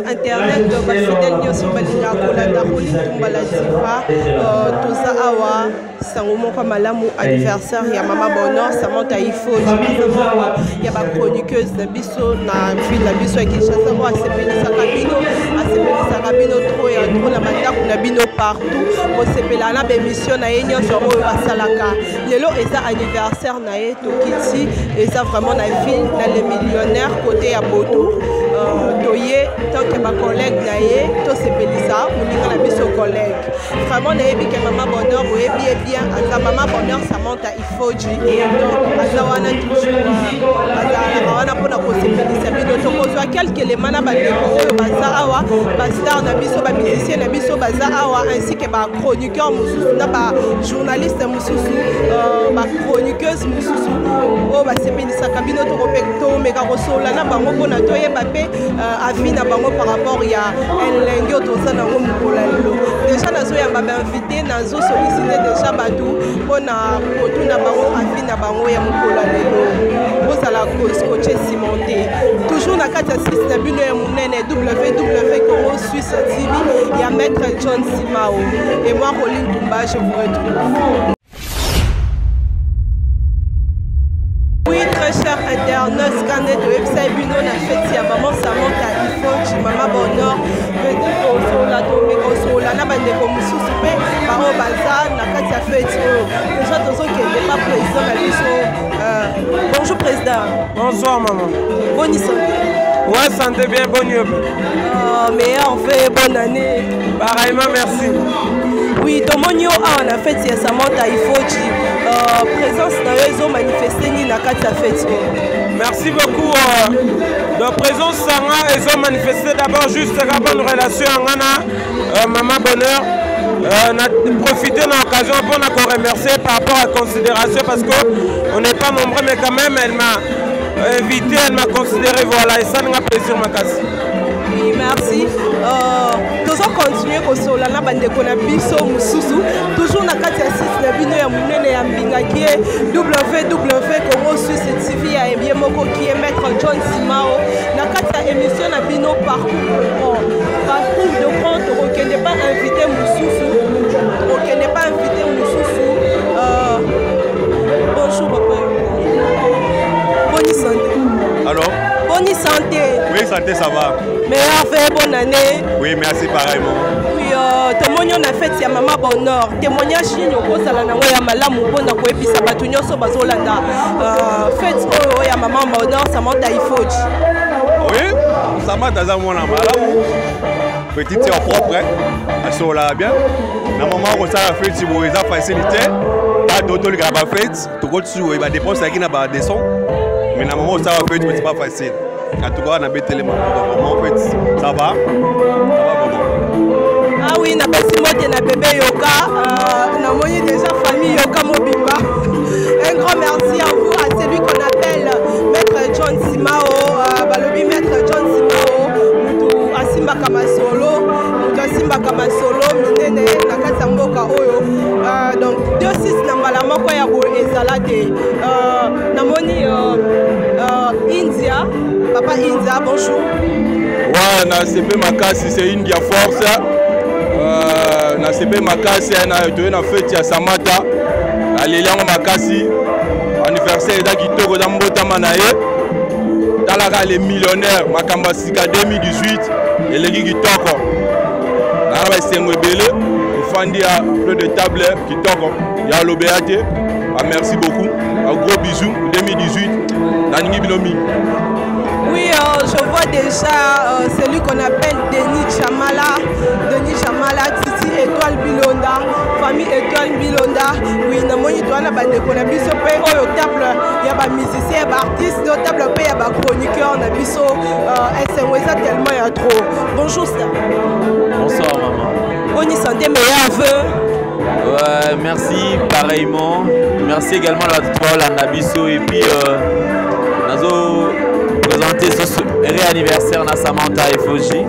internet bafidèle nyonso balinga kolanda Rolling Tumbala Diva toza awa sango moko malamu anniversaire ya Mama Bonheur Samantha Ifodi ya ba chroniqueuse na biso na ville na biso ya Kinshasa ko asepelisaka bino trop ya trop na bandako na bino partout kosepela na bémission na ye nyonso oyo basalaka lelo eza anniversaire na ye tokiti eza vraiment na ville na les millionnaires côté ya Bodo toye tant que ma collègue na ye tosepelisa moninga na biso collègue vraiment nayebi ke Mama Bonheur oyebi bien aza Mama Bonheur Samantha Ifodi donc aza wana toujours azalaka wana mpona kosepelisa bino tokozwa quelque élément na bandeko oyo baza awa bastar na biso bamusicien na biso baza awa ainsi que bachroniqueur mosusu na bajournaliste mosusu bachroniqueuse mosusu oyo basepelisaka bino tomeka kosola na bango mpona toyeba mpe avis na bango par rapport ya elenge oyo toza nango mokolo ya lelo déjà nazoyamba bainvité nazosolicite déjà bato mpona kotuna bango avis na bango ya mokolo ya lelo bozala koche cimenté toujours na kati ya site na bino ya monene www Suisse TV ya maître John Simao et moi Rolling Tumbala je vous retrouve. Oui, très cher internaute, scanner de website Bino na fête ya Maman Samantha Ifodi Mama Bonheur petit consola tombe consola na bandeko mosusu pe bao baza na kati ya fête oyo déjà tozokende pas président na biso bonjour président. Bonsoir maman. Bonne santé. Ouais, santé bien, bonne yeux. Meilleur fait bonne année. Pareillement, merci. Oui, Tomonio a en fait c'est Samantha Ifodi présence dans les eaux manifestées ni na kati ya fête. Merci beaucoup. De présence Sanga, ils ont manifesté d'abord juste une relation avec Mama Bonheur. On a profité de l'occasion pour nous remercier par rapport à la considération parce qu'on n'est pas nombreux, mais quand même elle m'a invité, elle m'a considéré, voilà, et ça nous a plaisir, ma casse. Oui, merci. Toujours continuer kosola na bandeko na biso mususu toujours na kati ya site na bino ya munene ya mbinga qui est www Suisse TV ya bien moko qui est maître John Simao na kati ya émission na bino parcours de compte okende pas invité mususu bonjour papa. Bonne santé. Alors? Bonne santé. Oui, santé, ça va. Meilleur fait bonne année. Oui, merci pareillement. Oui, témoignage na fête ya Mama Bonheur. Témoignage chine okozala nango ya malamu mpona koyebisa bato nyonso bazolanda fête oyo ya Mama Bonheur Samantha Ifodi. Oui, Samantha aza mwana malamu. Petite sœur propre, elle sola bien. Na moment où ça a fait si vous avez facilité, pas d'autres gars ba fête, tout compte sur il va dépenser qui n'a pas des sons. Mais na moment où ça a fait c'est pas facile. En tout cas, on a bêté les moments en fait. Ça va vraiment. Ah oui, na Basimote na bébé Yoka, na moni déjà famille Yoka Mobimba. Un grand merci à vous, à celui qu'on appelle Maître John Simao, Balobi Maître John Simao, Asimba Kamasolo, Minene, Nakasa Mboka Oyo. Donc, 2-6 na mbala moko ya bo ezalate. Na moni India, Papa India, bonjour. Ouais, na CP Makasi, c'est India Force. Na CP Makasi, na fête ya Samantha. Aleliango Makasi. Anniversaire da kitoko da mbota manaye. Talaka les millionnaires, Makamba Sika 2018. Elegi kitoko. Na ba sengo belé. Fandi a peu de table kitoko. Ya lobeate. Merci beaucoup. Un gros bisou 2018. Naningi Binomi. Oui, je vois déjà celui qu'on appelle Denis Chamala, Titi Étoile Bilonda, famille Étoile Bilonda. Oui, na moni toana bandeko na biso pe oyo table ya ba musicien, ba artiste, no table pe ya ba chroniqueur na biso. Ça tellement ya trop. Bonjour star. Bonsoir maman. Bonne santé, meilleur vœu. Ouais, merci pareillement. Merci également à la toile à Nabiso et puis Nazo présenter ce réanniversaire na Samantha Ifodi.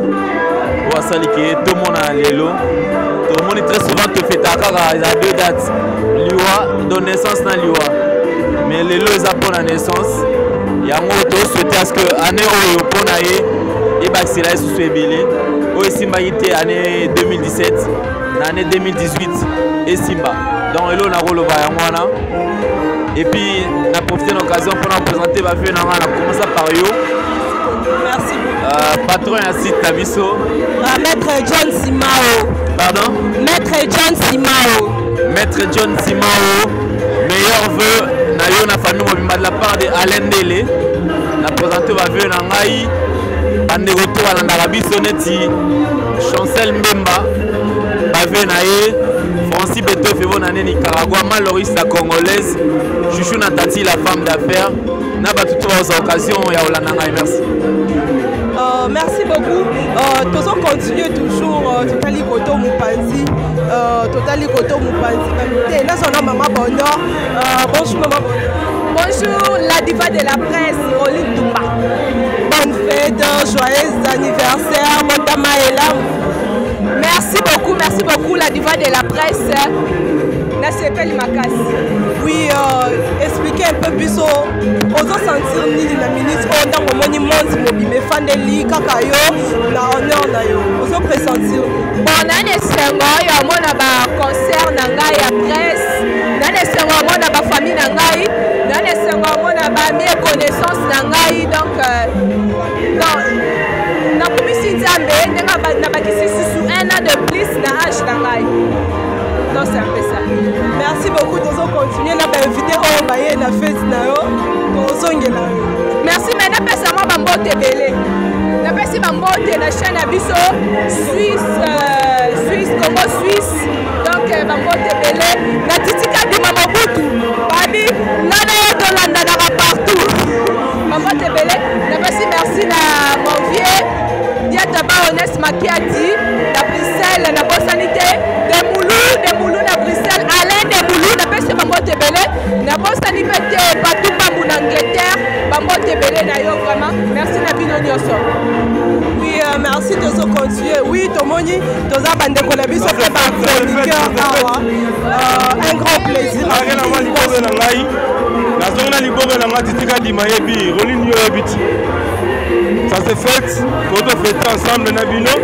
Pour ça tout le monde a l'élo. Tout le monde très souvent te fait ta cara. Il y a 2 dates. Liwa, de naissance na Liwa. Mais l'élo est pour la naissance. Il y a un autre souhaité à ce que année où pour naïe et Baxila sous Ebele. Au Simba était année 2017, l'année 2018 et Simba. Donc là on a rôle et puis on a profité de l'occasion pour nous présenter ma fille. On a commencé par yo. Merci. Patron et site Tabiso. Maître John Simao. Pardon? Maître John Simao. Maître John Simao. Meilleur vœu na famille mobimba de la part de Alain Dele. On a présenté ma fille Nangaï. Bande retour à l'Arabie Soneti. Chancel Mbemba. Bave Naye. Francis Beto Fevo Nane Nicaragua. Maloris la Congolaise. Chouchou Natati la femme d'affaires. N'a pas toutes les occasions. Merci. Merci beaucoup. Tous on continue toujours. Totali Koto Mupanzi. Totali Koto Mupanzi. Là, on a Maman Bonheur. Bonjour Maman Bonheur. Bonjour la diva de la presse, Oline Toumba. Bonne fête, joyeux anniversaire, Montama Elam. Merci beaucoup la diva de la presse. Nasepeli Makasi. Oui, expliquez un peu plus aux sentir ni la ministre dans le monument mais Fandeli Kakayo na honneur na yo. Aux pressentir. Bon année sengo yo mona ba concert na ngai ya presse. Nane sengo mona ba famille na ngai. Nane sengo mona ba mi connaissance na ngai donc na komisi nzambe ndenga na bakisi sous un an de plus na âge na ngai. Non, c'est un peu ça. Merci beaucoup. Nous allons continuer à inviter au Baye la fête. Merci, mais nous avons Bambote Belé. Nous avons Bambote la chaîne Abisso, Suisse, Congo Suisse. Donc, Bambote Belé. La Titika de Mamabutu. Babi, l'année de l'Andana partout. Bambote Belé. Nous avons merci à mon vieux. Diataba Honest Makiati. La Bruxelles, la bonne sanité. Des Moulou, la Bruxelles, Alain des Moulou, la personne Bambote Belé, la bonne sanité, partout Bambou d'Angleterre, Bambote Belé, nayo vraiment. Merci Nabino Nyoso. Oui, merci de ce continuer. Oui, Tomoni, Toza Bande Konabi, ça fait par chroniqueur. Un grand plaisir. Ça s'est fait, quand on fait ensemble Nabino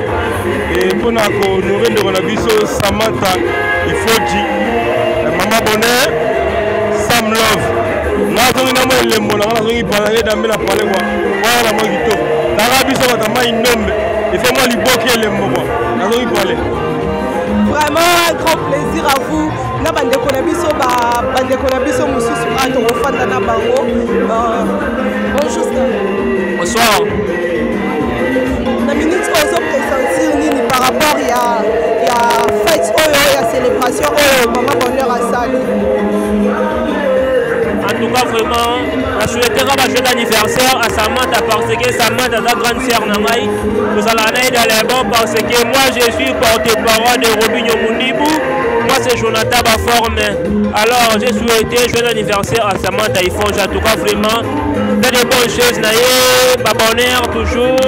et pour nous honorer de Nabiso Samantha Ifoji, Maman Bonheur, Sam Love. Nous avons les mots, nous avons parlé d'amener la parole. Voilà moi qui t'offre. L'Arabie Saoudite une nombre. Il faut moi lui bloquer les mots. Nous avons parlé. Vraiment un grand plaisir à vous. Na bande konabiso ba bande konabiso mususu ato ofanda na bango. Bonjour. Bonsoir. La minute qu'on se présente par rapport à fête ou à célébration ou Maman Bonheur à salle. En tout cas, vraiment, je souhaiterais un joyeux anniversaire à Samantha parce que Samantha est la grande sœur Nangaï. Nous allons aller dans les bons parce que moi je suis porte-parole de Robinho Mounibou. Moi c'est Jonathan Baforme. Alors j'ai souhaité joyeux anniversaire à Samantha Ifonge. En tout cas, vraiment, fait de bonnes choses. Bonheur toujours.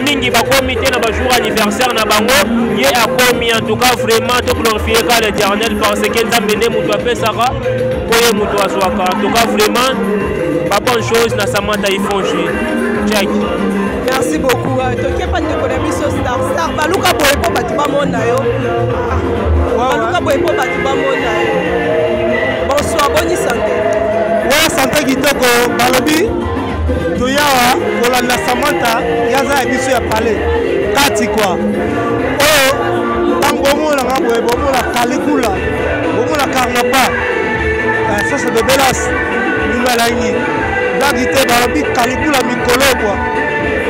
Mingi ba comité na ba jour anniversaire na bango ye a commis en tout cas vraiment to glorifier l'Éternel parce que Nzambe mutu apesaka koye mutu aswaka en tout cas vraiment ba bonne chose na Samantha Ifonji. Check. Merci beaucoup. Toke pas de konabiso star baluka boye po batu ba mona yo. Baluka boye po batu ba mona yo. Bonsoir, bonne santé. Ouais, santé kitoko balobi. Toyawa kolanda Samantha yaza ya biso ya palais kati kwa oyo tangomo na ngabo ebomo la kalikula bomo la karnapa ça c'est de belas nimala ini dagite balobi kalikula mikolo kwa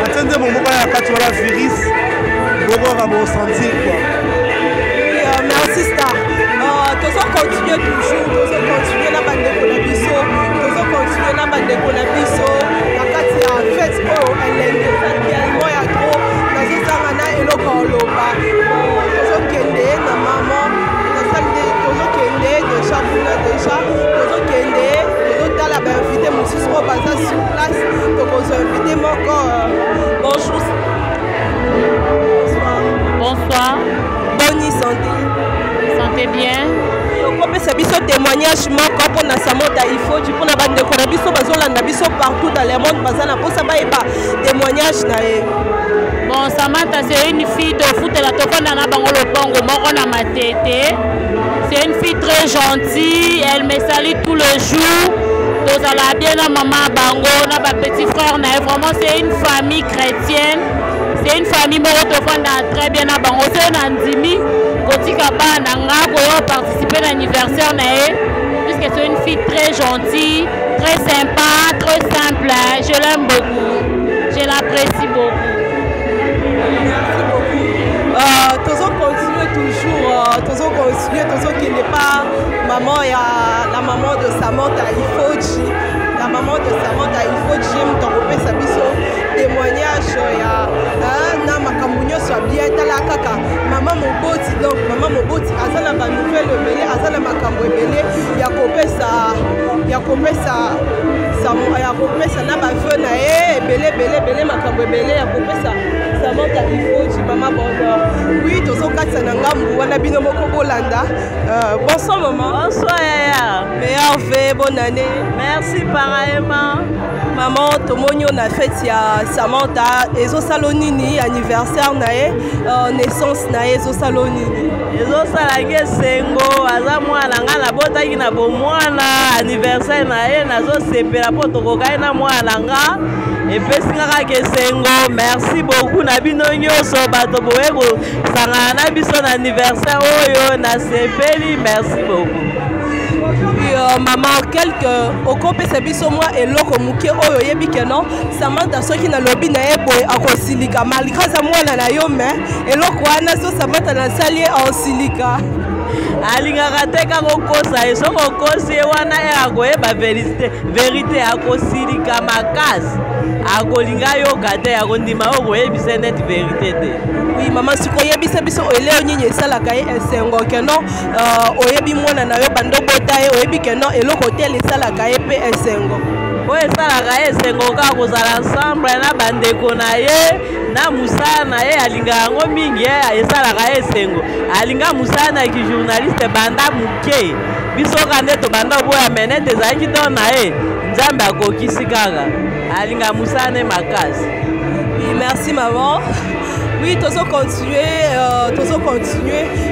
atende momoka ya kati wala virus bogo ka bo sentir quoi. Merci star. Tozo continuer toujours, tozo continuer na bande ko na biso, tozo continuer na bande ko na biso. Fête oh elle est moi ya trop nazo sanga na eloko oloba tozo kende na maman na salle tozo kende déjà tozo kende tozo tala ba invité mususu ko baza sur place tozo invité moko bonjour. Bonsoir. Bonne santé. Santé bien. On peut se témoigner témoignage moko pour na Samantha Ifoji pour na bande ko na biso bazolanda biso partout dans le monde bazana pour ça ba témoignage na ye. Bon, Samantha c'est une fille de foot la tokona na bango le pongo moko na matete. C'est une fille très gentille, elle me salue tous les jours. Tous la bien na maman bango na ba petit frère na vraiment c'est une famille chrétienne. C'est une famille moko tofanda très bien na bango c'est na ndimi kotika ba na nga ko participer à l'anniversaire na ye puisque c'est une fille très gentille, très sympa, très simple. Je l'aime beaucoup. Je l'apprécie beaucoup. Merci beaucoup. Toujours continuer toujours qui n'est pas maman, il y a la maman de Samantha Ifoji. La maman de Samantha Ifoji, j'aime t'enrouper sa biso témoignage na makambo soit bien tala kaka maman moboti donc maman moboti azana ba nouvelle belé azana makambo belé ya kopesa na ba feu na belé makambo belé ya kopesa Samantha Ifoji maman bonheur. Oui tozo katsa na ngambu wana bino moko bolanda. Bonsoir maman. Bonsoir yaya. Meilleure vœux, bonne année. Merci pareillement. Maman tomoni on a fait ya Samantha ezo salonini anniversaire na ye naissance na ye ezo salonini ezo salage sengo aza mwana nga na botaki na bomwana anniversaire na ye nazo sepela po tokokai na mwana nga epesi ngaka ke sengo. Merci beaucoup na bino nyonso bato boye kosangana na biso na anniversaire oyo na sepeli. Merci beaucoup. Maman quelque okopesa biso mwa eloko muke oyo yebi keno Samantha soki na lobi na ye boy akosilika malgré ça mwana na yo mais eloko wana so Samantha na sali osilika alingaka te kaka okosa ye soki okosi ye wana ye akoyeba verité akosilika makasi akolinga yoka te akondima okoyebisa neti verité te. Oui maman sikoyebisa biso eleo nyinyi esalaka ye esengo keno oyebi mwana na yo bando bota ye oyebi keno eloko te esalaka ye pe esengo oyo esalaka ye esengo kaka kozala ensemble na bandeko na ye na musala na ye alingaka yango mingi esalaka ye esengo alinga musala na ki journaliste banda muke biso ka nde tobanda oboya menete ezalaki to na ye nzambe akokisi kaka alinga musala ne makasi. Oui merci maman. Oui, toujours continuer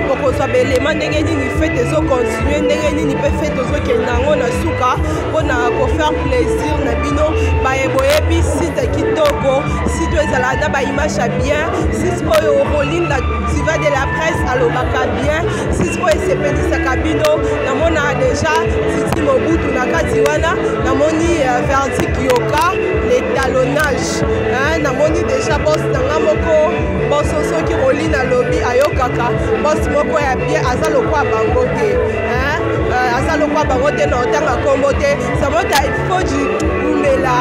pour qu'on soit l'élément ndenge nini fait toujours continuer ndenge nini peut faire toujours kenango na suka pour faire plaisir na bino ba eboyebi site kitoko site ezalada ba image bien site oyo rolinda tu vas de la presse alobaka bien site oyo sepelisa kabino na mona déjà Titi Mobutu na kati wana na moni verdict yoka l'étalonnage na moni déjà boss tanga moko boss soki rolina lobby ayokaka boss moko ya bien azalo kwa bango te azalo kwa bango te na otanga kombo te Samantha Ifoji umela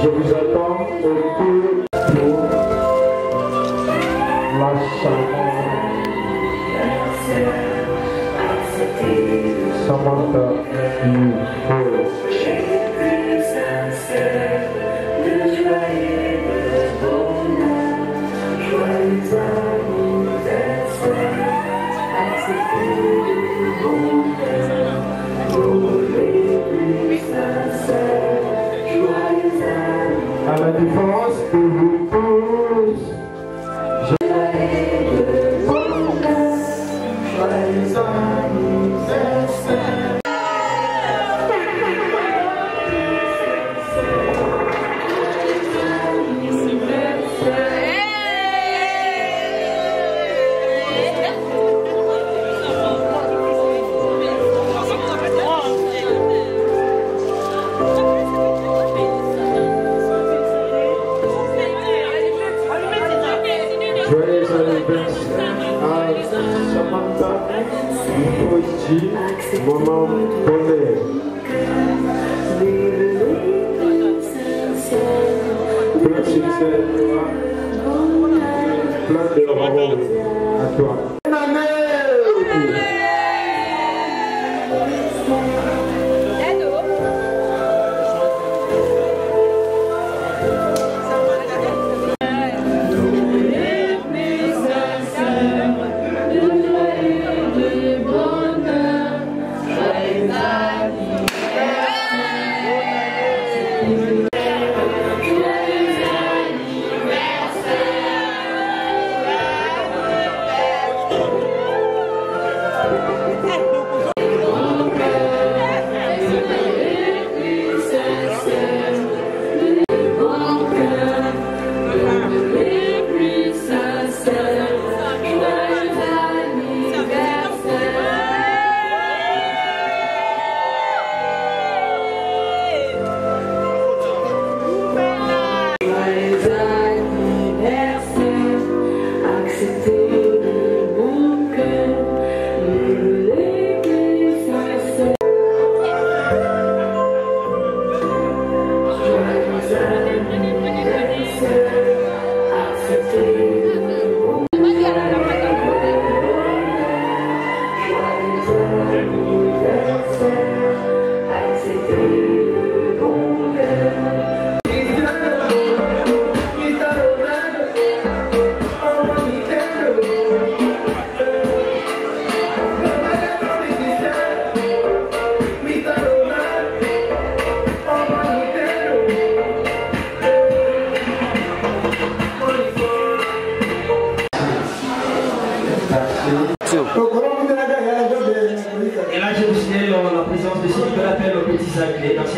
Je vous attends autour pour la Samantha à la différence de vous tous, joyeux anniversaire à Samantha Ifoji, maman bonheur. Plein de succès à toi, plein de rôles à toi.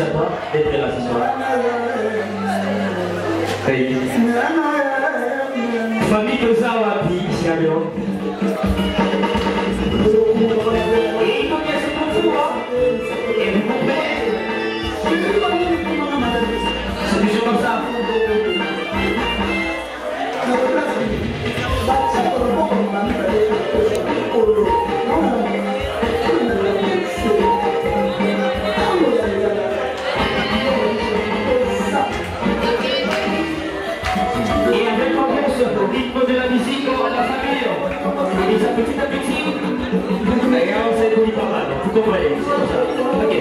à toi d'être là ce soir. Famille de Zawapi, ici à Lyon. Et il faut bien se comprendre. Et vous comprenez? C'est toujours comme ça. Et avec l'ambiance, au rythme de la musique, on va la famille. Et ça petit à petit. Regarde, ça évolue pas mal. Vous comprenez? C'est comme ça. Ok.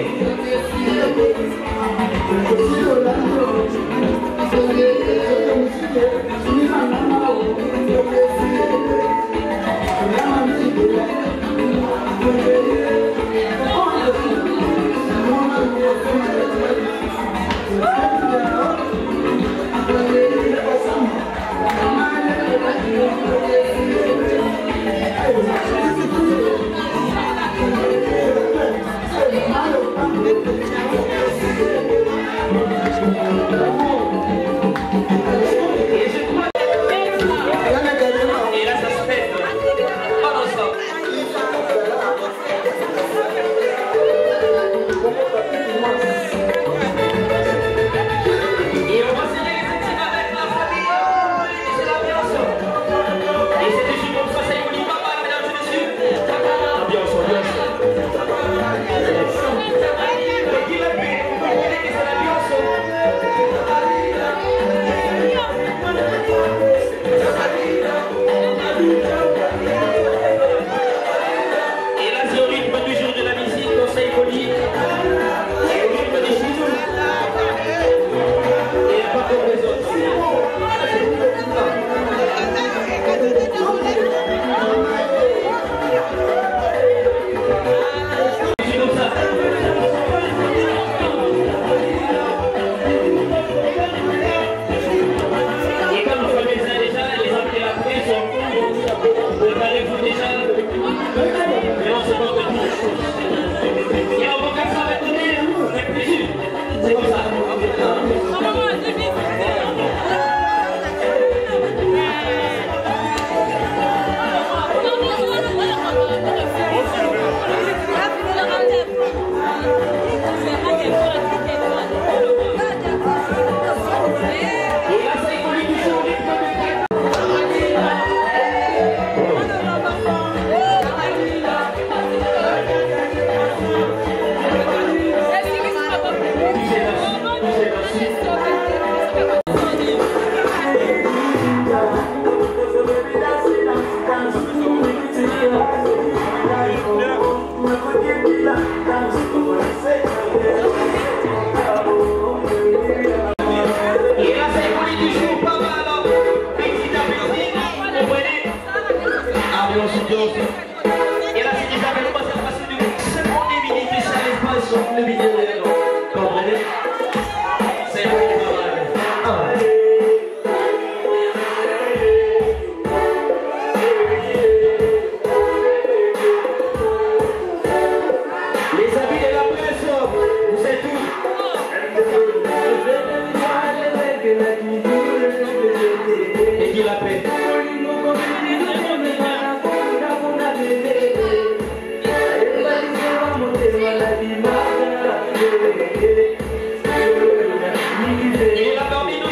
Il est là parmi nous.